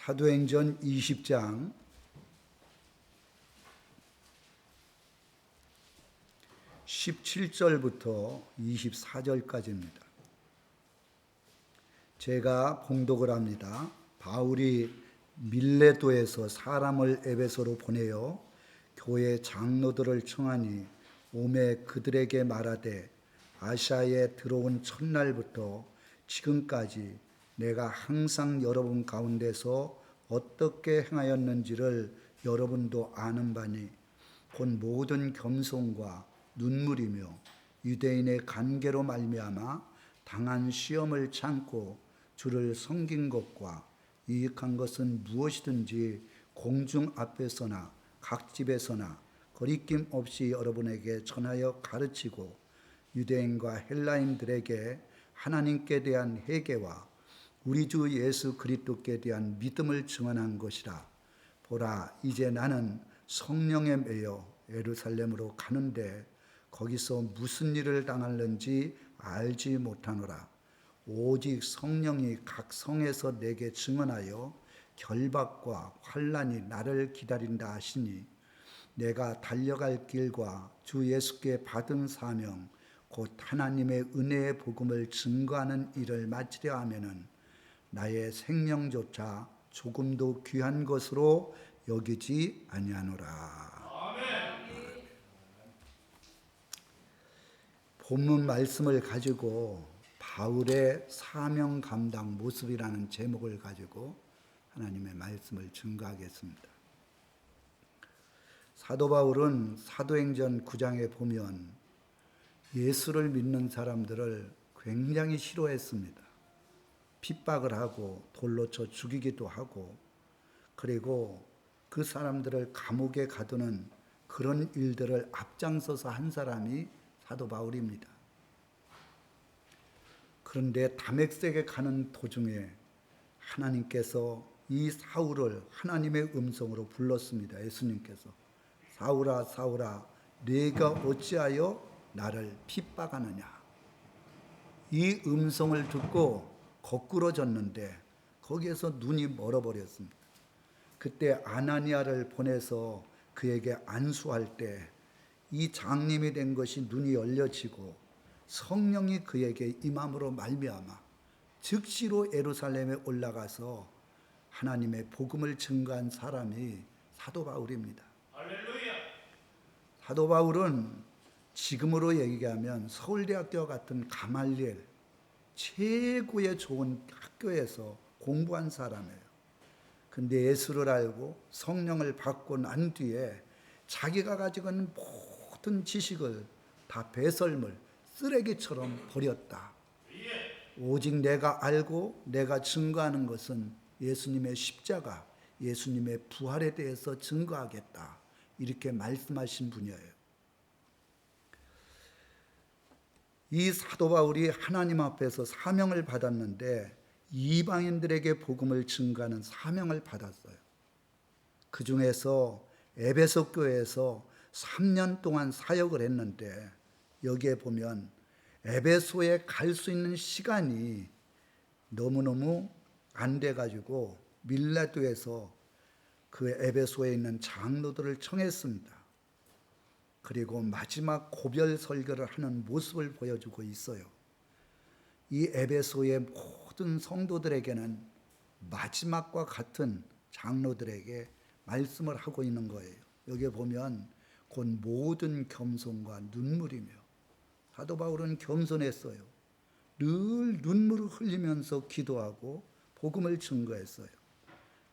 사도행전 20장 17절부터 24절까지입니다. 제가 봉독을 합니다. 바울이 밀레도에서 사람을 에베소로 보내어 교회 장로들을 청하니 오매 그들에게 말하되 아시아에 들어온 첫날부터 지금까지 내가 항상 여러분 가운데서 어떻게 행하였는지를 여러분도 아는 바니 곧 모든 겸손과 눈물이며 유대인의 관계로 말미암아 당한 시험을 참고 주를 섬긴 것과 유익한 것은 무엇이든지 공중 앞에서나 각 집에서나 거리낌 없이 여러분에게 전하여 가르치고 유대인과 헬라인들에게 하나님께 대한 회개와 우리 주 예수 그리스도께 대한 믿음을 증언한 것이라. 보라, 이제 나는 성령에 매여 예루살렘으로 가는데 거기서 무슨 일을 당할는지 알지 못하노라. 오직 성령이 각 성에서 내게 증언하여 결박과 환난이 나를 기다린다 하시니 내가 달려갈 길과 주 예수께 받은 사명 곧 하나님의 은혜의 복음을 증거하는 일을 마치려 하면은 나의 생명조차 조금도 귀한 것으로 여기지 아니하노라. 본문 말씀을 가지고 바울의 사명 감당 모습이라는 제목을 가지고 하나님의 말씀을 증거하겠습니다. 사도 바울은 사도행전 9장에 보면 예수를 믿는 사람들을 굉장히 싫어했습니다. 핍박을 하고 돌로 쳐 죽이기도 하고, 그리고 그 사람들을 감옥에 가두는 그런 일들을 앞장서서 한 사람이 사도 바울입니다. 그런데 다메섹에 가는 도중에 하나님께서 이 사울을 하나님의 음성으로 불렀습니다. 예수님께서 사울아 사울아 네가 어찌하여 나를 핍박하느냐. 이 음성을 듣고 거꾸러졌는데 거기에서 눈이 멀어버렸습니다. 그때 아나니아를 보내서 그에게 안수할 때 이 장님이 된 것이 눈이 열려지고 성령이 그에게 임함으로 말미암아 즉시로 예루살렘에 올라가서 하나님의 복음을 증거한 사람이 사도 바울입니다. 할렐루야. 사도 바울은 지금으로 얘기하면 서울대학교와 같은 가말리엘 최고의 좋은 학교에서 공부한 사람이에요. 근데 예수를 알고 성령을 받고 난 뒤에 자기가 가지고 있는 모든 지식을 다 배설물, 쓰레기처럼 버렸다. 오직 내가 알고 내가 증거하는 것은 예수님의 십자가, 예수님의 부활에 대해서 증거하겠다. 이렇게 말씀하신 분이에요. 이 사도 바울이 하나님 앞에서 사명을 받았는데 이방인들에게 복음을 증거하는 사명을 받았어요. 그 중에서 에베소 교회에서 3년 동안 사역을 했는데 여기에 보면 에베소에 갈 수 있는 시간이 너무너무 안 돼가지고 밀레도에서 그 에베소에 있는 장로들을 청했습니다. 그리고 마지막 고별 설교를 하는 모습을 보여주고 있어요. 이 에베소의 모든 성도들에게는 마지막과 같은 장로들에게 말씀을 하고 있는 거예요. 여기에 보면 곧 모든 겸손과 눈물이며, 사도 바울은 겸손했어요. 늘 눈물을 흘리면서 기도하고 복음을 증거했어요.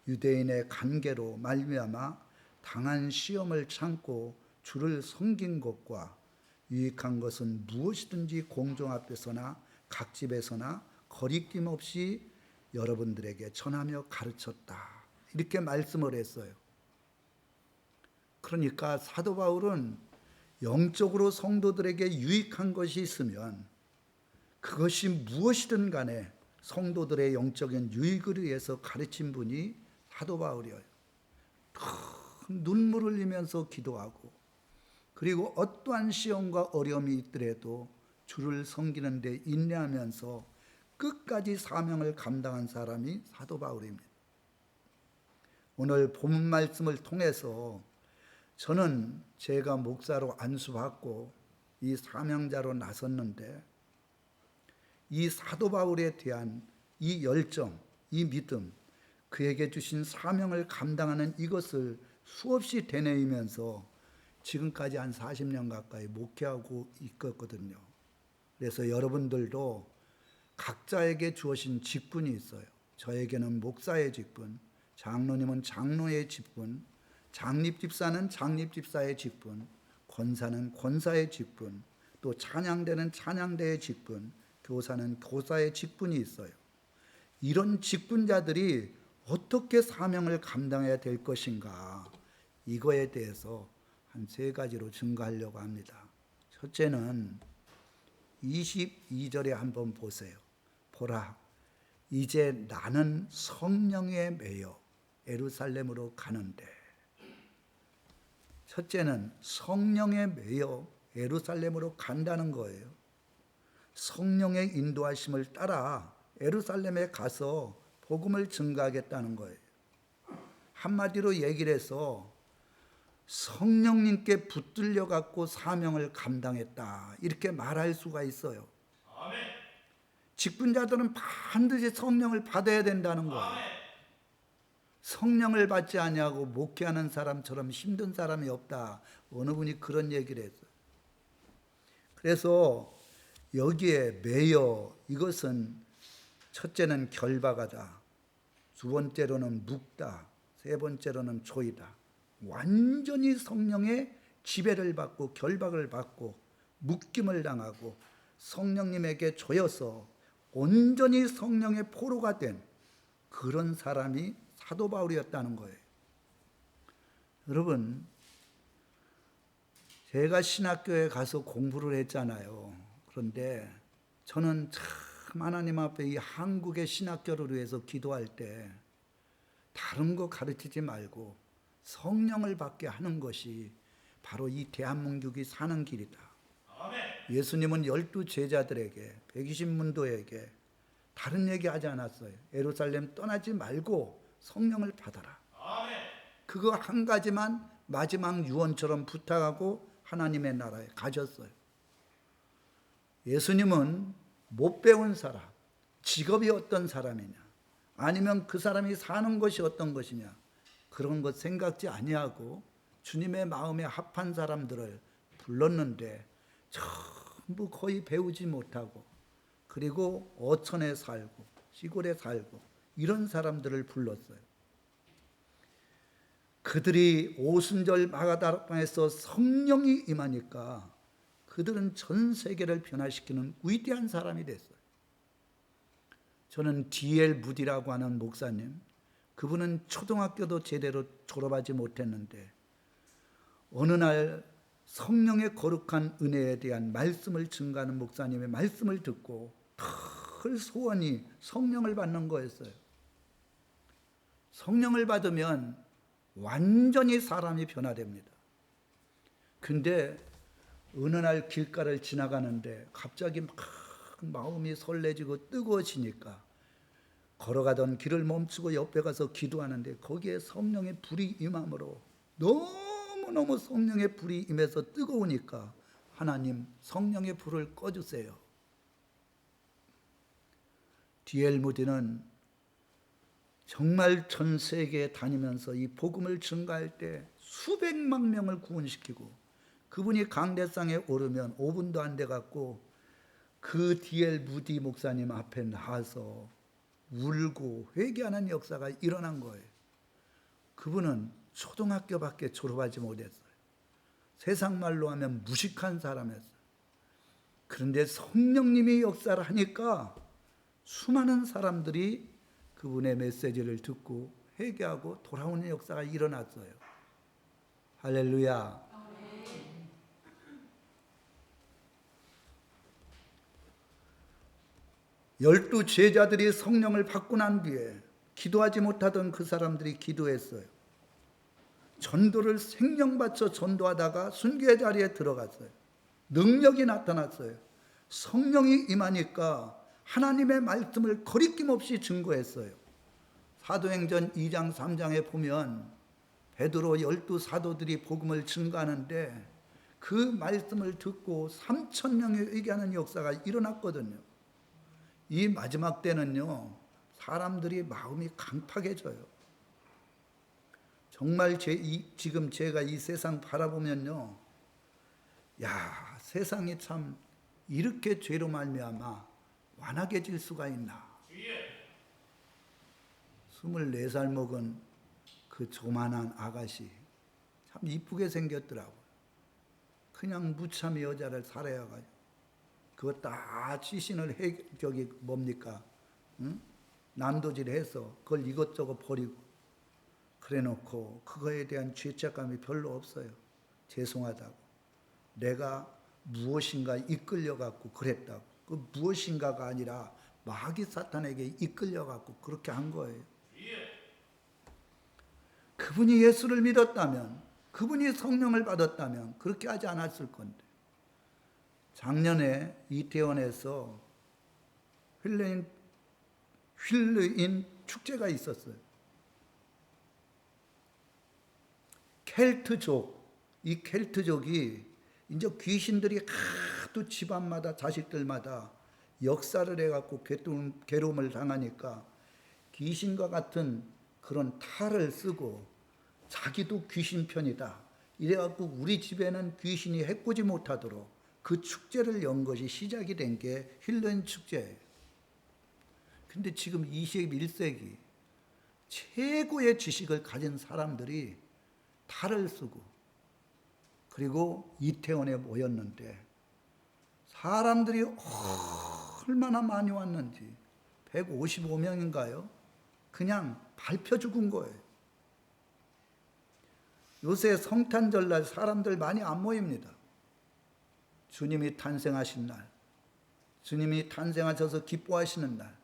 유대인의 관계로 말미암아 당한 시험을 참고 주를 섬긴 것과 유익한 것은 무엇이든지 공중 앞에서나 각 집에서나 거리낌 없이 여러분들에게 전하며 가르쳤다. 이렇게 말씀을 했어요. 그러니까 사도 바울은 영적으로 성도들에게 유익한 것이 있으면 그것이 무엇이든 간에 성도들의 영적인 유익을 위해서 가르친 분이 사도 바울이에요. 큰 눈물을 흘리면서 기도하고, 그리고 어떠한 시험과 어려움이 있더라도 주를 섬기는 데 인내하면서 끝까지 사명을 감당한 사람이 사도 바울입니다. 오늘 본 말씀을 통해서 저는 제가 목사로 안수받고 이 사명자로 나섰는데 이 사도 바울에 대한 이 열정, 이 믿음, 그에게 주신 사명을 감당하는 이것을 수없이 되뇌이면서 지금까지 한 40년 가까이 목회하고 있었거든요. 그래서 여러분들도 각자에게 주어진 직분이 있어요. 저에게는 목사의 직분, 장로님은 장로의 직분, 장립집사는 장립집사의 직분, 권사는 권사의 직분, 또 찬양대는 찬양대의 직분, 교사는 교사의 직분이 있어요. 이런 직분자들이 어떻게 사명을 감당해야 될 것인가, 이거에 대해서 한 3가지로 증거하려고 합니다. 첫째는 22절에 한번 보세요. 보라, 이제 나는 성령에 매여 예루살렘으로 가는데. 첫째는 성령에 매여 예루살렘으로 간다는 거예요. 성령의 인도하심을 따라 예루살렘에 가서 복음을 증거하겠다는 거예요. 한마디로 얘기를 해서 성령님께 붙들려 갖고 사명을 감당했다, 이렇게 말할 수가 있어요. 아멘. 직분자들은 반드시 성령을 받아야 된다는 거예요. 아멘. 성령을 받지 아니하고 목회하는 사람처럼 힘든 사람이 없다. 어느 분이 그런 얘기를 했어요. 그래서 여기에 매여, 이것은 첫째는 결박하다, 두 번째로는 묶다, 세 번째로는 조이다. 완전히 성령의 지배를 받고 결박을 받고 묶임을 당하고 성령님에게 조여서 온전히 성령의 포로가 된 그런 사람이 사도 바울이었다는 거예요. 여러분, 제가 신학교에 가서 공부를 했잖아요. 그런데 저는 참 하나님 앞에 이 한국의 신학교를 위해서 기도할 때 다른 거 가르치지 말고 성령을 받게 하는 것이 바로 이 대한민국이 사는 길이다. 아멘. 예수님은 12 제자들에게, 120문도에게 다른 얘기 하지 않았어요. 예루살렘 떠나지 말고 성령을 받아라. 아멘. 그거 한 가지만 마지막 유언처럼 부탁하고 하나님의 나라에 가셨어요. 예수님은 못 배운 사람, 직업이 어떤 사람이냐, 아니면 그 사람이 사는 것이 어떤 것이냐, 그런 것 생각지 아니하고 주님의 마음에 합한 사람들을 불렀는데 전부 거의 배우지 못하고, 그리고 어촌에 살고 시골에 살고 이런 사람들을 불렀어요. 그들이 오순절 마가다락방에서 성령이 임하니까 그들은 전 세계를 변화시키는 위대한 사람이 됐어요. 저는 D.L. 무디라고 하는 목사님, 그분은 초등학교도 제대로 졸업하지 못했는데 어느 날 성령의 거룩한 은혜에 대한 말씀을 증거하는 목사님의 말씀을 듣고 큰 소원이 성령을 받는 거였어요. 성령을 받으면 완전히 사람이 변화됩니다. 근데 어느 날 길가를 지나가는데 갑자기 막 마음이 설레지고 뜨거워지니까 걸어가던 길을 멈추고 옆에 가서 기도하는데 거기에 성령의 불이 임함으로 너무너무 성령의 불이 임해서 뜨거우니까 하나님 성령의 불을 꺼주세요. D.L. 무디는 정말 전 세계에 다니면서 이 복음을 증거할 때 수백만 명을 구원시키고, 그분이 강대상에 오르면 5분도 안 돼갖고 그 D.L. 무디 목사님 앞에 나와서 울고 회개하는 역사가 일어난 거예요. 그분은 초등학교밖에 졸업하지 못했어요. 세상 말로 하면 무식한 사람이었어요. 그런데 성령님이 역사를 하니까 수많은 사람들이 그분의 메시지를 듣고 회개하고 돌아오는 역사가 일어났어요. 할렐루야. 12 제자들이 성령을 받고 난 뒤에 기도하지 못하던 그 사람들이 기도했어요. 전도를 생명 바쳐 전도하다가 순교의 자리에 들어갔어요. 능력이 나타났어요. 성령이 임하니까 하나님의 말씀을 거리낌 없이 증거했어요. 사도행전 2장 3장에 보면 베드로 12사도들이 복음을 증거하는데 그 말씀을 듣고 3,000명이 의기하는 역사가 일어났거든요. 이 마지막 때는요, 사람들이 마음이 강팍해져요. 정말 지금 제가 이 세상 바라보면요, 야, 세상이 참 이렇게 죄로 말미암아 완악해질 수가 있나. 24살 먹은 그 조만한 아가씨 참 이쁘게 생겼더라고요. 그냥 무참히 여자를 살해해가지고 그거 다 시신을 뭡니까? 응? 난도질해서 그걸 이것저것 버리고 그래놓고 그거에 대한 죄책감이 별로 없어요. 죄송하다고. 내가 무엇인가 이끌려갖고 그랬다고. 그 무엇인가가 아니라 마귀 사탄에게 이끌려갖고 그렇게 한 거예요. 그분이 예수를 믿었다면, 그분이 성령을 받았다면 그렇게 하지 않았을 건데. 작년에 이태원에서 휠레인 축제가 있었어요. 이 켈트족이 이제 귀신들이 하도 집안마다 자식들마다 역사를 해갖고 괴로움을 당하니까 귀신과 같은 그런 탈을 쓰고 자기도 귀신 편이다. 이래갖고 우리 집에는 귀신이 해코지 못하도록 그 축제를 연 것이 시작이 된 게 힐런 축제예요. 근데 지금 21세기 최고의 지식을 가진 사람들이 탈을 쓰고 그리고 이태원에 모였는데 사람들이 얼마나 많이 왔는지 155명인가요? 그냥 밟혀 죽은 거예요. 요새 성탄절날 사람들 많이 안 모입니다. 주님이 탄생하신 날, 주님이 탄생하셔서 기뻐하시는 날,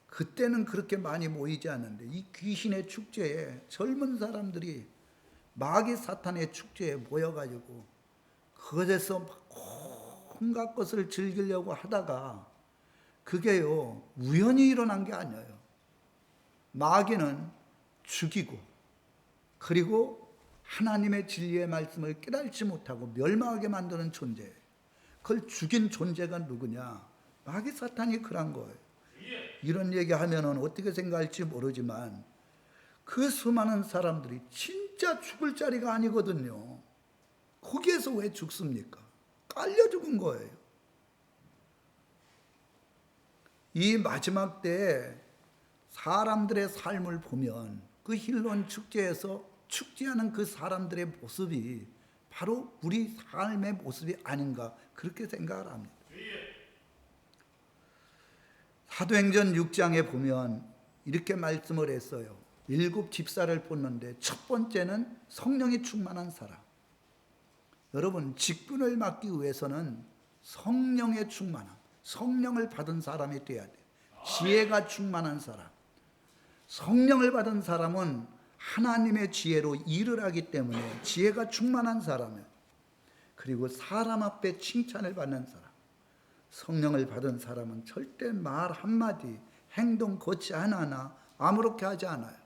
그때는 그렇게 많이 모이지 않는데 이 귀신의 축제에 젊은 사람들이 마귀 사탄의 축제에 모여가지고 그것에서 온갖 것을 즐기려고 하다가 그게요 우연히 일어난 게 아니에요. 마귀는 죽이고 그리고 하나님의 진리의 말씀을 깨달지 못하고 멸망하게 만드는 존재예요. 그걸 죽인 존재가 누구냐? 마귀 사탄이 그런 거예요. 이런 얘기하면 어떻게 생각할지 모르지만 그 수많은 사람들이 진짜 죽을 자리가 아니거든요. 거기에서 왜 죽습니까? 깔려 죽은 거예요. 이 마지막 때에 사람들의 삶을 보면 그 힐론 축제에서 축제하는 그 사람들의 모습이 바로 우리 삶의 모습이 아닌가 그렇게 생각을 합니다. 사도행전 6장에 보면 이렇게 말씀을 했어요. 7 집사를 뽑는데 첫 번째는 성령이 충만한 사람. 여러분 직분을 맡기 위해서는 성령의 충만함, 성령을 받은 사람이 돼야 돼요. 지혜가 충만한 사람. 성령을 받은 사람은 하나님의 지혜로 일을 하기 때문에 지혜가 충만한 사람이에요. 그리고 사람 앞에 칭찬을 받는 사람. 성령을 받은 사람은 절대 말 한마디, 행동 거치 하나하나 아무렇게 하지 않아요.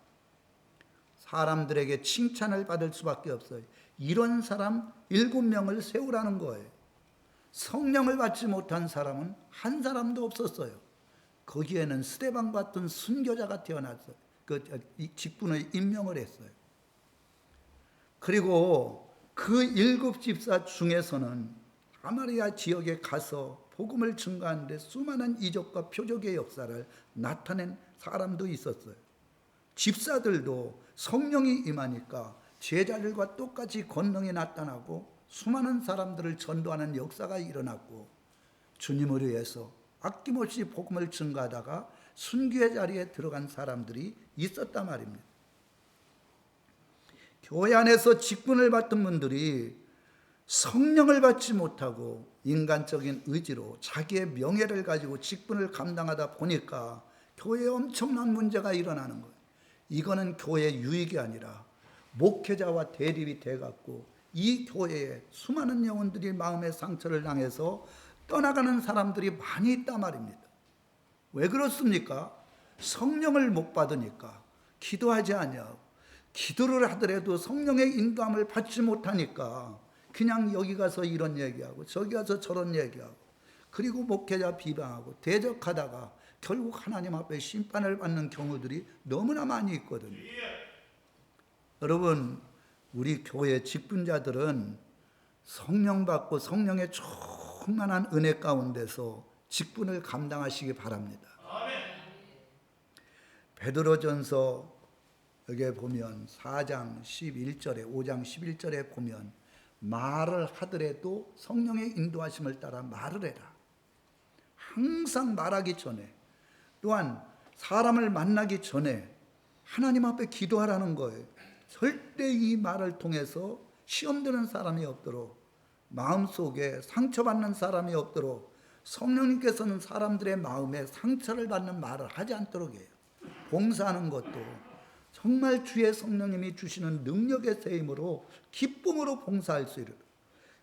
사람들에게 칭찬을 받을 수밖에 없어요. 이런 사람 7명을 세우라는 거예요. 성령을 받지 못한 사람은 한 사람도 없었어요. 거기에는 스데반 같은 순교자가 태어났어요. 그 직분을 임명을 했어요. 그리고 그 7 집사 중에서는 사마리아 지역에 가서 복음을 증거하는데 수많은 이적과 표적의 역사를 나타낸 사람도 있었어요. 집사들도 성령이 임하니까 제자들과 똑같이 권능이 나타나고 수많은 사람들을 전도하는 역사가 일어났고 주님을 위해서 아낌없이 복음을 증거하다가 순교의 자리에 들어간 사람들이 있었단 말입니다. 교회 안에서 직분을 받던 분들이 성령을 받지 못하고 인간적인 의지로 자기의 명예를 가지고 직분을 감당하다 보니까 교회에 엄청난 문제가 일어나는 거예요. 이거는 교회의 유익이 아니라 목회자와 대립이 돼갖고 이 교회에 수많은 영혼들이 마음의 상처를 당해서 떠나가는 사람들이 많이 있단 말입니다. 왜 그렇습니까? 성령을 못 받으니까 기도하지 아니하고 기도를 하더라도 성령의 인도함을 받지 못하니까 그냥 여기 가서 이런 얘기하고 저기 가서 저런 얘기하고 그리고 목회자 비방하고 대적하다가 결국 하나님 앞에 심판을 받는 경우들이 너무나 많이 있거든요. 여러분, 우리 교회 직분자들은 성령 받고 성령의 충만한 은혜 가운데서 직분을 감당하시기 바랍니다. 베드로전서 여기에 보면 4장 11절에 5장 11절에 보면 말을 하더라도 성령의 인도하심을 따라 말을 해라. 항상 말하기 전에 또한 사람을 만나기 전에 하나님 앞에 기도하라는 거예요. 절대 이 말을 통해서 시험되는 사람이 없도록 마음속에 상처받는 사람이 없도록 성령님께서는 사람들의 마음에 상처를 받는 말을 하지 않도록 해요. 봉사하는 것도 정말 주의 성령님이 주시는 능력의 세임으로 기쁨으로 봉사할 수 있도록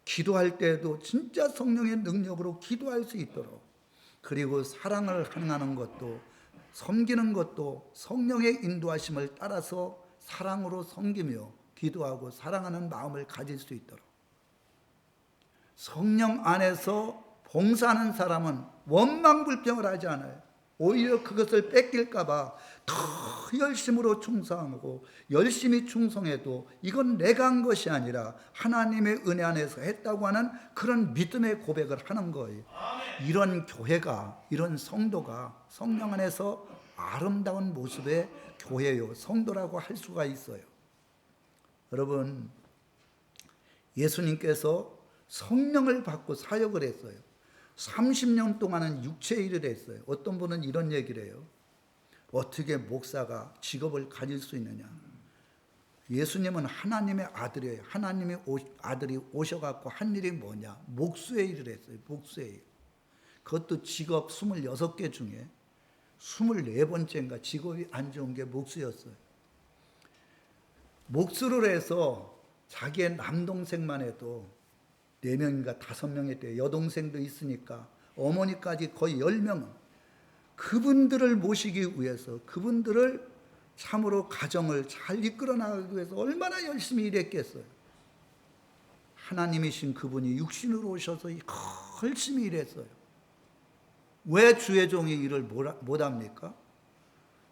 기도할 때에도 진짜 성령의 능력으로 기도할 수 있도록 그리고 사랑을 행하는 것도 섬기는 것도 성령의 인도하심을 따라서 사랑으로 섬기며 기도하고 사랑하는 마음을 가질 수 있도록 성령 안에서 봉사하는 사람은 원망불평을 하지 않아요. 오히려 그것을 뺏길까 봐 더 열심으로 충성하고 열심히 충성해도 이건 내가 한 것이 아니라 하나님의 은혜 안에서 했다고 하는 그런 믿음의 고백을 하는 거예요. 이런 교회가, 이런 성도가 성령 안에서 아름다운 모습의 교회요, 성도라고 할 수가 있어요. 여러분, 예수님께서 성령을 받고 사역을 했어요. 30년 동안은 육체의 일을 했어요. 어떤 분은 이런 얘기를 해요. 어떻게 목사가 직업을 가질 수 있느냐. 예수님은 하나님의 아들이에요. 하나님의 아들이 오셔갖고 한 일이 뭐냐. 목수의 일을 했어요. 목수의 일. 그것도 직업 26개 중에 24번째인가 직업이 안 좋은 게 목수였어요. 목수를 해서 자기의 남동생만 해도 4명인가 5명이 돼요. 여동생도 있으니까 어머니까지 거의 10명은 그분들을 모시기 위해서 그분들을 참으로 가정을 잘 이끌어 나가기 위해서 얼마나 열심히 일했겠어요. 하나님이신 그분이 육신으로 오셔서 열심히 일했어요. 왜 주의 종이 일을 못합니까?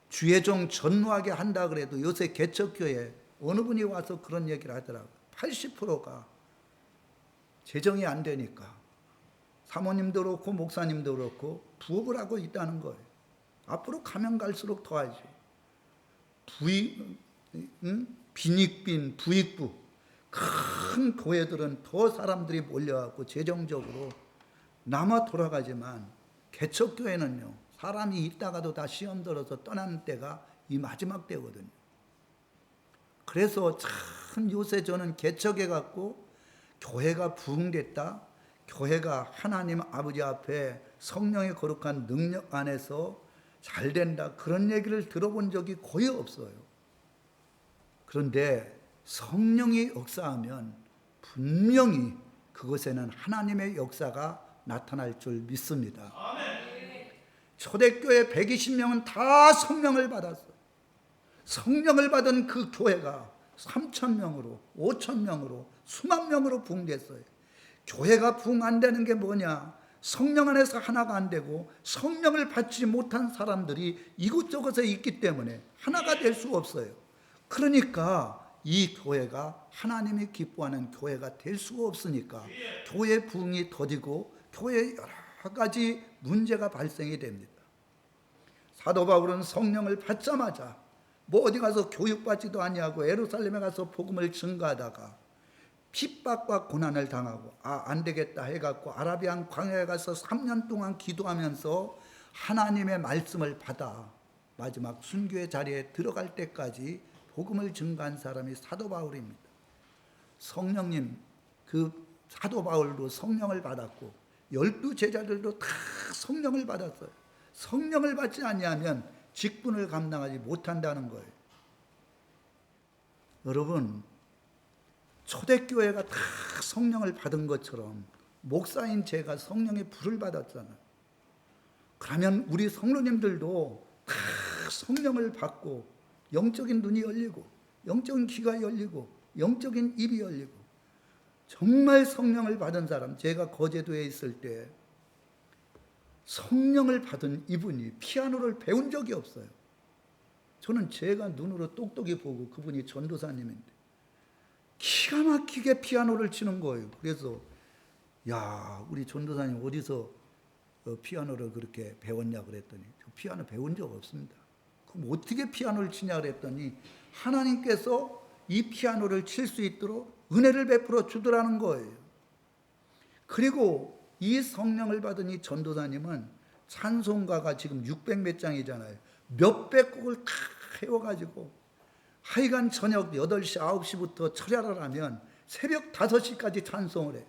주의 종 전무하게 한다 그래도 요새 개척교회 어느 분이 와서 그런 얘기를 하더라고요. 80%가 재정이 안 되니까 사모님도 그렇고 목사님도 그렇고 부업을 하고 있다는 거예요. 앞으로 가면 갈수록 더하죠. 빈익빈 부익부 큰 교회들은 더 사람들이 몰려갖고 재정적으로 남아 돌아가지만 개척교회는요 사람이 있다가도 다 시험 들어서 떠나는 때가 이 마지막 때거든요. 그래서 참 요새 저는 개척해 갖고 교회가 부흥됐다, 교회가 하나님 아버지 앞에 성령의 거룩한 능력 안에서 잘 된다, 그런 얘기를 들어본 적이 거의 없어요. 그런데 성령이 역사하면 분명히 그것에는 하나님의 역사가 나타날 줄 믿습니다. 초대교회 120명은 다 성령을 받았어요. 성령을 받은 그 교회가 3,000명으로 5,000명으로 수만 명으로 부흥됐어요. 교회가 부흥 안 되는 게 뭐냐? 성령 안에서 하나가 안 되고 성령을 받지 못한 사람들이 이곳저곳에 있기 때문에 하나가 될 수 없어요. 그러니까 이 교회가 하나님이 기뻐하는 교회가 될 수가 없으니까 교회 부흥이 더디고 교회에 여러 가지 문제가 발생이 됩니다. 사도 바울은 성령을 받자마자 뭐 어디 가서 교육받지도 아니하고 예루살렘에 가서 복음을 증거하다가 핍박과 고난을 당하고 안 되겠다 해갖고 아라비안 광야에 가서 3년 동안 기도하면서 하나님의 말씀을 받아 마지막 순교의 자리에 들어갈 때까지 복음을 증거한 사람이 사도 바울입니다. 성령님, 그 사도 바울도 성령을 받았고 12 제자들도 다 성령을 받았어요. 성령을 받지 아니하면 직분을 감당하지 못한다는 거예요. 여러분, 초대교회가 다 성령을 받은 것처럼 목사인 제가 성령의 불을 받았잖아요. 그러면 우리 성도님들도 다 성령을 받고 영적인 눈이 열리고 영적인 귀가 열리고 영적인 입이 열리고 정말 성령을 받은 사람, 제가 거제도에 있을 때 성령을 받은 이분이 피아노를 배운 적이 없어요. 저는 제가 눈으로 똑똑히 보고 그분이 전도사님인데 기가 막히게 피아노를 치는 거예요. 그래서 야, 우리 전도사님 어디서 피아노를 그렇게 배웠냐 그랬더니 저 피아노 배운 적 없습니다. 그럼 어떻게 피아노를 치냐 그랬더니 하나님께서 이 피아노를 칠 수 있도록 은혜를 베풀어 주더라는 거예요. 그리고 이 성령을 받은 이 전도사님은 찬송가가 지금 600몇 장이잖아요. 몇백 곡을 다 해워가지고 하여간 저녁 8시, 9시부터 철야를 하면 새벽 5시까지 찬송을 해요.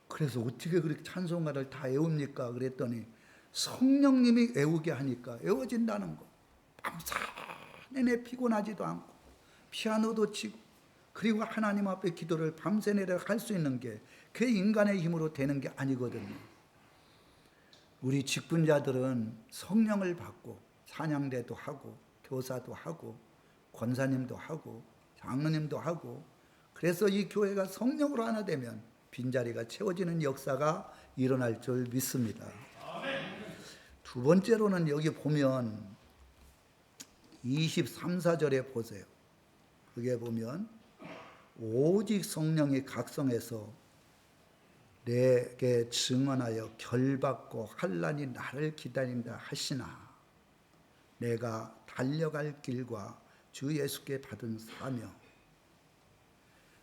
그래서 어떻게 그렇게 찬송가를 다 외웁니까? 그랬더니 성령님이 외우게 하니까 외워진다는 거. 밤새 내내 피곤하지도 않고 피아노도 치고 그리고 하나님 앞에 기도를 밤새 내내 할 수 있는 게 그 인간의 힘으로 되는 게 아니거든요. 우리 직분자들은 성령을 받고 찬양대도 하고 교사도 하고 권사님도 하고 장로님도 하고 그래서 이 교회가 성령으로 하나 되면 빈자리가 채워지는 역사가 일어날 줄 믿습니다. 두 번째로는 여기 보면 23, 4절에 보세요. 그게 보면 오직 성령이 각성해서 내게 증언하여 결받고 환난이 나를 기다린다 하시나 내가 달려갈 길과 주 예수께 받은 사명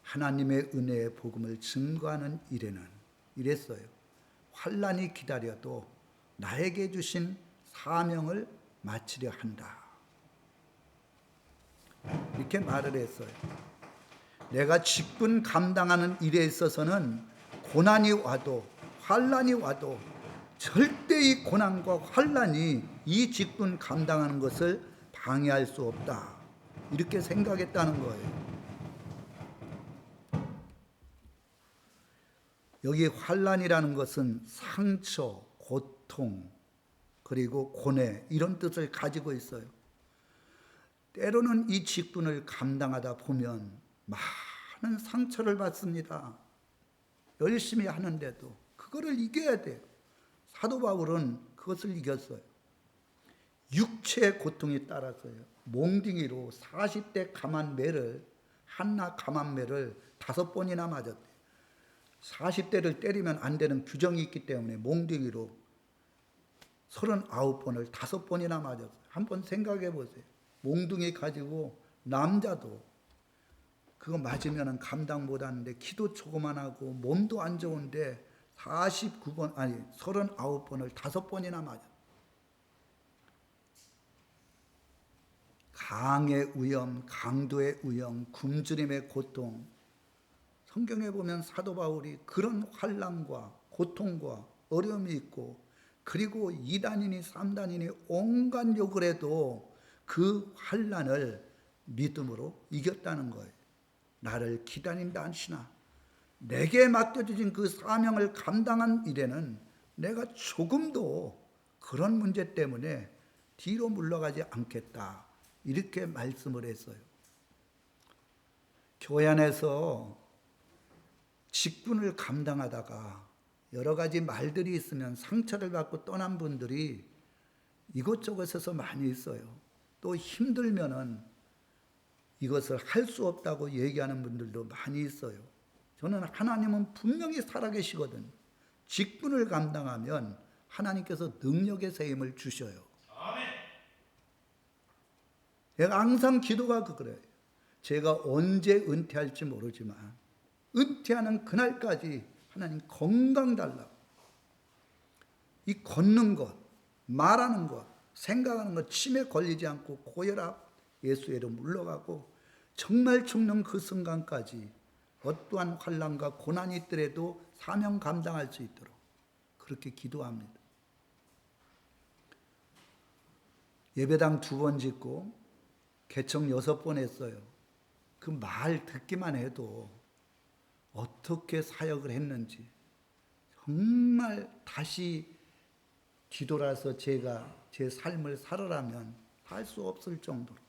하나님의 은혜의 복음을 증거하는 일에는 이랬어요. 환난이 기다려도 나에게 주신 사명을 마치려 한다. 이렇게 말을 했어요. 내가 직분 감당하는 일에 있어서는 고난이 와도 환난이 와도 절대 이 고난과 환난이 이 직분 감당하는 것을 방해할 수 없다. 이렇게 생각했다는 거예요. 여기 환난이라는 것은 상처, 고통, 그리고 고뇌 이런 뜻을 가지고 있어요. 때로는 이 직분을 감당하다 보면 많은 상처를 받습니다. 열심히 하는데도 그거를 이겨야 돼요. 사도 바울은 그것을 이겼어요. 육체의 고통이 따랐어요. 몽둥이로 40대 가만매를 한나 가만매를 5번이나 맞았대요. 40대를 때리면 안 되는 규정이 있기 때문에 몽둥이로 39번을 5번이나 맞았어요. 한번 생각해 보세요. 몽둥이 가지고 남자도 그거 맞으면 감당 못하는데 키도 조그만하고 몸도 안 좋은데 39번을 5번이나 맞아. 강의 위험, 강도의 위험, 굶주림의 고통. 성경에 보면 사도 바울이 그런 환난과 고통과 어려움이 있고 그리고 2단이니 3단이니 온갖 욕을 해도 그 환난을 믿음으로 이겼다는 거예요. 나를 기다린다 하시나 내게 맡겨주신 그 사명을 감당한 일에는 내가 조금도 그런 문제 때문에 뒤로 물러가지 않겠다. 이렇게 말씀을 했어요. 교회 안에서 직분을 감당하다가 여러 가지 말들이 있으면 상처를 받고 떠난 분들이 이곳저곳에서 많이 있어요. 또 힘들면은 이것을 할 수 없다고 얘기하는 분들도 많이 있어요. 저는 하나님은 분명히 살아계시거든요. 직분을 감당하면 하나님께서 능력의 새 힘을 주셔요. 제가 항상 기도가 그래요. 제가 언제 은퇴할지 모르지만 은퇴하는 그날까지 하나님 건강 달라고. 이 걷는 것, 말하는 것, 생각하는 것, 치매 걸리지 않고 고혈압 예수의로 물러가고 정말 죽는 그 순간까지 어떠한 환난과 고난이 있더라도 사명 감당할 수 있도록 그렇게 기도합니다. 예배당 2번 짓고 개청 6번 했어요. 그 말 듣기만 해도 어떻게 사역을 했는지 정말 다시 뒤돌아서 제가 제 삶을 살아라면 할 수 없을 정도로.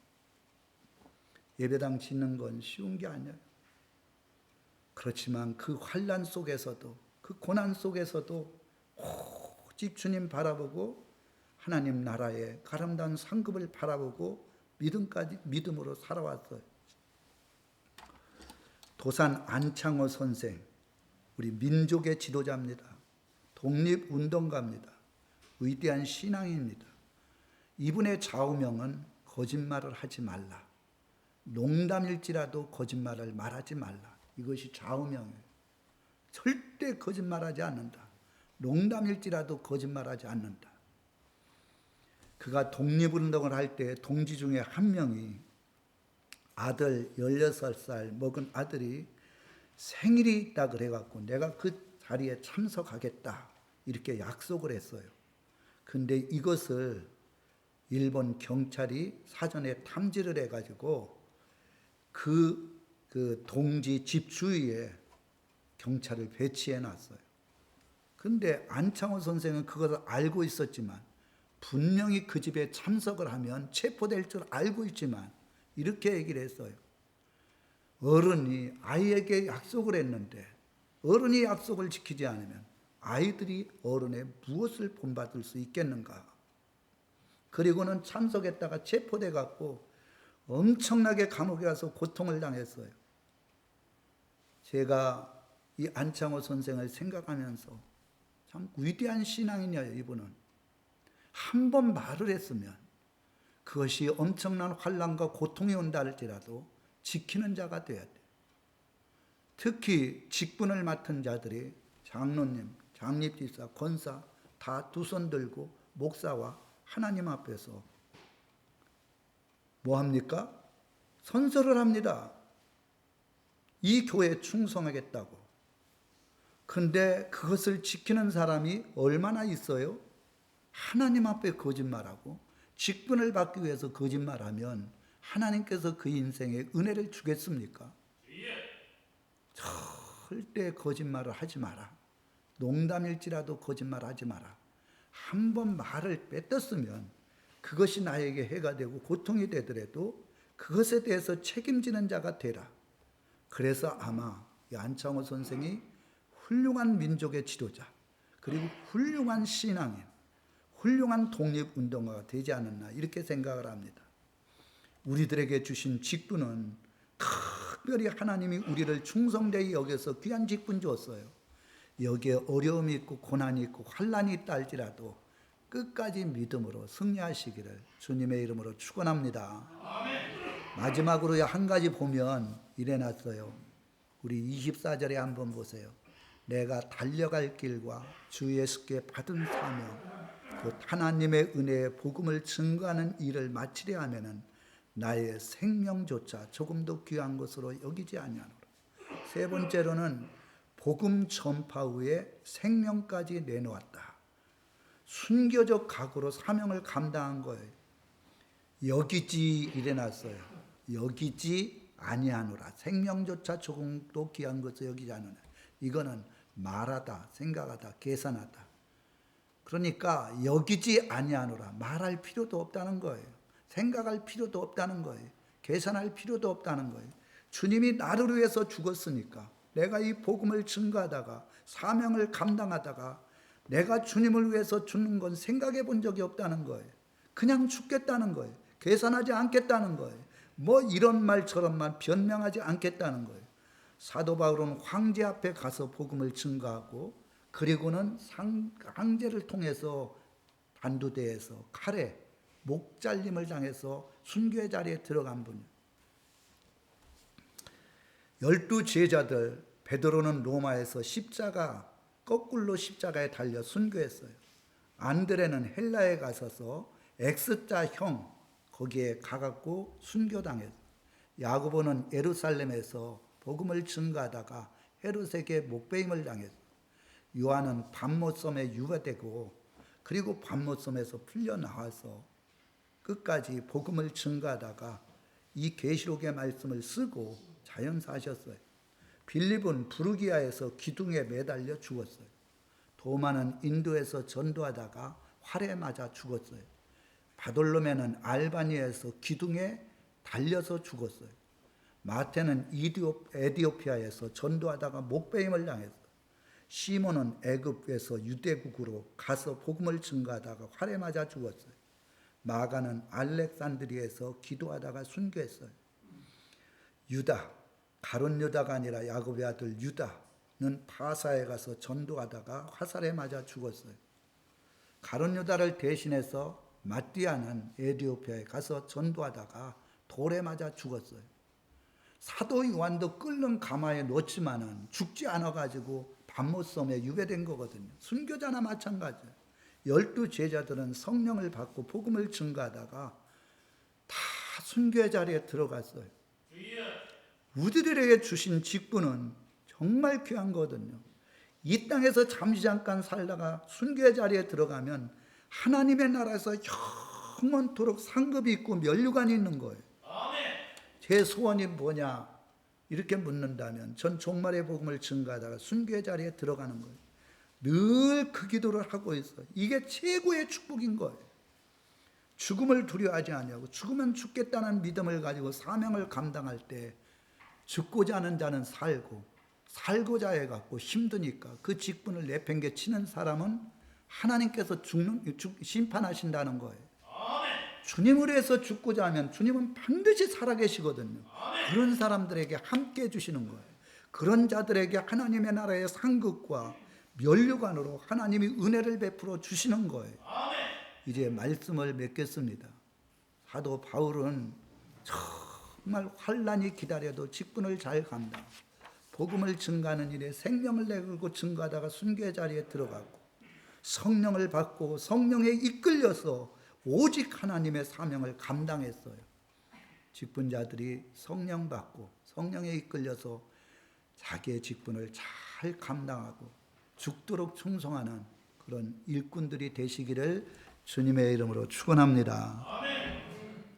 예배당 짓는 건 쉬운 게 아니에요. 그렇지만 그 환난 속에서도, 그 고난 속에서도 오직 주님 바라보고 하나님 나라의 아름다운 상급을 바라보고 믿음으로 살아왔어요. 도산 안창호 선생, 우리 민족의 지도자입니다. 독립운동가입니다. 위대한 신앙입니다. 이분의 좌우명은 거짓말을 하지 말라. 농담일지라도 거짓말을 말하지 말라. 이것이 좌우명이에요. 절대 거짓말하지 않는다. 농담일지라도 거짓말하지 않는다. 그가 독립운동을 할 때 동지 중에 한 명이 아들 16살 먹은 아들이 생일이 있다 그래갖고 내가 그 자리에 참석하겠다 이렇게 약속을 했어요. 근데 이것을 일본 경찰이 사전에 탐지를 해가지고 그 동지 집 주위에 경찰을 배치해 놨어요. 근데 안창호 선생은 그것을 알고 있었지만 분명히 그 집에 참석을 하면 체포될 줄 알고 있지만 이렇게 얘기를 했어요. 어른이 아이에게 약속을 했는데 어른이 약속을 지키지 않으면 아이들이 어른의 무엇을 본받을 수 있겠는가. 그리고는 참석했다가 체포돼 갖고 엄청나게 감옥에 가서 고통을 당했어요. 제가 이 안창호 선생을 생각하면서 참 위대한 신앙이냐 이분은. 한 번 말을 했으면 그것이 엄청난 환난과 고통이 온다 할지라도 지키는 자가 되어야 돼요. 특히 직분을 맡은 자들이 장로님, 장립지사, 권사 다 두 손 들고 목사와 하나님 앞에서 뭐 합니까? 선서를 합니다. 이 교회에 충성하겠다고. 근데 그것을 지키는 사람이 얼마나 있어요? 하나님 앞에 거짓말하고 직분을 받기 위해서 거짓말하면 하나님께서 그 인생에 은혜를 주겠습니까? 절대 거짓말을 하지 마라. 농담일지라도 거짓말하지 마라. 한 번 말을 뱉었으면 그것이 나에게 해가 되고 고통이 되더라도 그것에 대해서 책임지는 자가 되라. 그래서 아마 이 안창호 선생이 훌륭한 민족의 지도자 그리고 훌륭한 신앙인, 훌륭한 독립운동가가 되지 않았나 이렇게 생각을 합니다. 우리들에게 주신 직분은 특별히 하나님이 우리를 충성되게 여겨서 귀한 직분 주었어요. 여기에 어려움이 있고 고난이 있고 환난이 있다 할지라도 끝까지 믿음으로 승리하시기를 주님의 이름으로 축원합니다. 마지막으로 한 가지 보면 이래놨어요. 우리 24절에 한번 보세요. 내가 달려갈 길과 주 예수께 받은 사명 곧 하나님의 은혜의 복음을 증거하는 일을 마치려 하면은 나의 생명조차 조금도 귀한 것으로 여기지 아니하노라. 세 번째로는 복음 전파 후에 생명까지 내놓았다. 순교적 각오로 사명을 감당한 거예요. 여기지 이래놨어요. 여기지 아니하노라. 생명조차 조금도 귀한 것을 여기지 않으나. 이거는 말하다, 생각하다, 계산하다. 그러니까 여기지 아니하노라. 말할 필요도 없다는 거예요. 생각할 필요도 없다는 거예요. 계산할 필요도 없다는 거예요. 주님이 나를 위해서 죽었으니까 내가 이 복음을 증거하다가 사명을 감당하다가 내가 주님을 위해서 죽는 건 생각해 본 적이 없다는 거예요. 그냥 죽겠다는 거예요. 계산하지 않겠다는 거예요. 뭐 이런 말 저런 말 변명하지 않겠다는 거예요. 사도 바울은 황제 앞에 가서 복음을 증거하고 그리고는 황제를 통해서 단두대에서 칼에 목 잘림을 당해서 순교의 자리에 들어간 분이에요. 12 제자들 베드로는 로마에서 거꾸로 십자가에 달려 순교했어요. 안드레는 헬라에 가서서 X자 형 거기에 가갖고 순교당했어요. 야고보는 예루살렘에서 복음을 증거하다가 헤롯에게 목베임을 당했어요. 요한은 밤못섬에 유배되고 그리고 밤못섬에서 풀려나와서 끝까지 복음을 증거하다가 이 계시록의 말씀을 쓰고 자연사하셨어요. 빌립은 부르기아에서 기둥에 매달려 죽었어요. 도마는 인도에서 전도하다가 활에 맞아 죽었어요. 바돌로메는 알바니아에서 기둥에 달려서 죽었어요. 마태는 에디오피아에서 전도하다가 목베임을 당했어요. 시몬은 애굽에서 유대국으로 가서 복음을 증거하다가 활에 맞아 죽었어요. 마가는 알렉산드리에서 기도하다가 순교했어요. 유다, 가룟 유다가 아니라 야곱의 아들 유다는 바사에 가서 전도하다가 화살에 맞아 죽었어요. 가룟 유다를 대신해서 마띠아는 에디오피아에 가서 전도하다가 돌에 맞아 죽었어요. 사도 요한도 끓는 가마에 놓지만은 죽지 않아가지고 밤못섬에 유배된 거거든요. 순교자나 마찬가지예요. 12 제자들은 성령을 받고 복음을 증거하다가 다 순교의 자리에 들어갔어요. 우리들에게 주신 직분은 정말 귀한 거거든요. 이 땅에서 잠시 잠깐 살다가 순교의 자리에 들어가면 하나님의 나라에서 영원토록 상급이 있고 면류관이 있는 거예요. 제 소원이 뭐냐 이렇게 묻는다면 전 종말의 복음을 증거하다가 순교의 자리에 들어가는 거예요. 늘 그 기도를 하고 있어요. 이게 최고의 축복인 거예요. 죽음을 두려워하지 아니하고 죽으면 죽겠다는 믿음을 가지고 사명을 감당할 때 죽고자 하는 자는 살고 살고자 해갖고 힘드니까 그 직분을 내팽개치는 사람은 하나님께서 심판하신다는 거예요. 주님을 위해서 죽고자 하면 주님은 반드시 살아계시거든요. 그런 사람들에게 함께 해주시는 거예요. 그런 자들에게 하나님의 나라의 상급과 면류관으로 하나님이 은혜를 베풀어 주시는 거예요. 이제 말씀을 맺겠습니다. 사도 바울은 정말 환난이 기다려도 직분을 잘 감당, 복음을 증거하는 일에 생명을 내걸고 증거하다가 순교의 자리에 들어가고 성령을 받고 성령에 이끌려서 오직 하나님의 사명을 감당했어요. 직분자들이 성령 받고 성령에 이끌려서 자기의 직분을 잘 감당하고 죽도록 충성하는 그런 일꾼들이 되시기를 주님의 이름으로 축원합니다.